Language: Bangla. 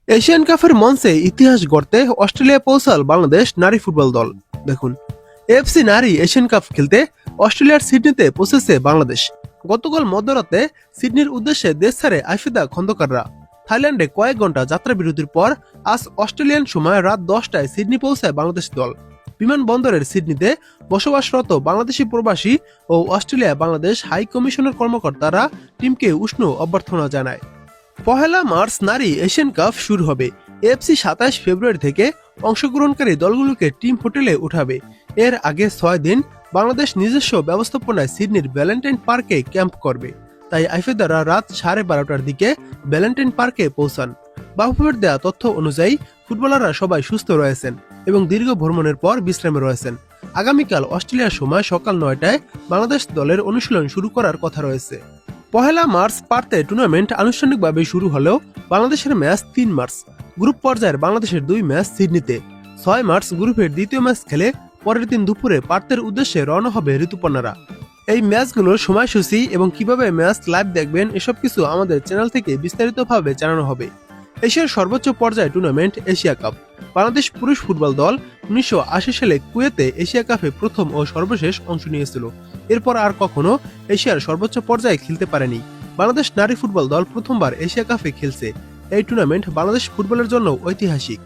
এশিয়ান কাপের মঞ্চে ইতিহাস গড়তে অস্ট্রেলিয়া পৌঁছাল বাংলাদেশ নারী ফুটবল দল। দেখুন, এফসি নারী এশিয়ান কাপ খেলতে অস্ট্রেলিয়ার সিডনিতে পৌঁছেছে বাংলাদেশ। গতকাল মধ্যরাতে সিডনির উদ্দেশ্যে দেশ ছাড়ে আইফিদা খন্দকাররা। থাইল্যান্ডে কয়েক ঘন্টা যাত্রা বিরতির পর আজ অস্ট্রেলিয়ান সময় রাত 10টায় সিডনি পৌঁছায় বাংলাদেশ দল। বিমানবন্দরের সিডনিতে বসবাসরত বাংলাদেশি প্রবাসী ও অস্ট্রেলিয়া বাংলাদেশ হাই কমিশনের কর্মকর্তারা টিমকে উষ্ণ অভ্যর্থনা জানায়। 1 মার্চ নারী এশিয়ান কাপ শুরু হবে। এফসি 27 ফেব্রুয়ারি থেকে অংশগ্রহণকারী দলগুলোকে টিম হোটেলে উঠাবে। এর আগে 6 দিন বাংলাদেশ নিজস্ব ব্যবস্থাপনায় সিডনির ভ্যালেন্টাইন পার্কে ক্যাম্প করবে। তাই আইফেদাররা রাত 12:30টার দিকে ভ্যালেন্টাইন পার্কে পৌঁছান। বাফুফের দেয়া তথ্য অনুযায়ী ফুটবলাররা সবাই সুস্থ রয়েছেন এবং দীর্ঘ ভ্রমণের পর বিশ্রামে রয়েছেন। আগামীকাল অস্ট্রেলিয়ার সময় সকাল 9টায় বাংলাদেশ দলের অনুশীলন শুরু করার কথা রয়েছে। 1 মার্চ পার্থে টুর্নামেন্ট আনুষ্ঠানিকভাবে শুরু হলেও বাংলাদেশের ম্যাচ 3 মার্চ। গ্রুপ পর্যায়ের বাংলাদেশের 2 ম্যাচ সিডনিতে। 6 মার্চ গ্রুপের দ্বিতীয় ম্যাচ খেলে পরের দিন দুপুরে পার্থের উদ্দেশ্যে রওনা হবে ঋতুপর্ণারা। এই ম্যাচগুলোর সময়সূচি এবং কিভাবে ম্যাচ লাইভ দেখবেন এসব কিছু আমাদের চ্যানেল থেকে বিস্তারিতভাবে জানানো হবে। এশিয়ার সর্বোচ্চ পর্যায়ের টুর্নামেন্ট এশিয়া কাপ। বাংলাদেশ পুরুষ ফুটবল দল 1980 সালে কুয়েতে এশিয়া কাপে প্রথম ও সর্বশেষ অংশ নিয়েছিল। এরপর আর কখনো এশিয়ার সর্বোচ্চ পর্যায়ে খেলতে পারেনি। বাংলাদেশ নারী ফুটবল দল প্রথমবার এশিয়া কাপে খেলছে। এই টুর্নামেন্ট বাংলাদেশ ফুটবলের জন্য ঐতিহাসিক।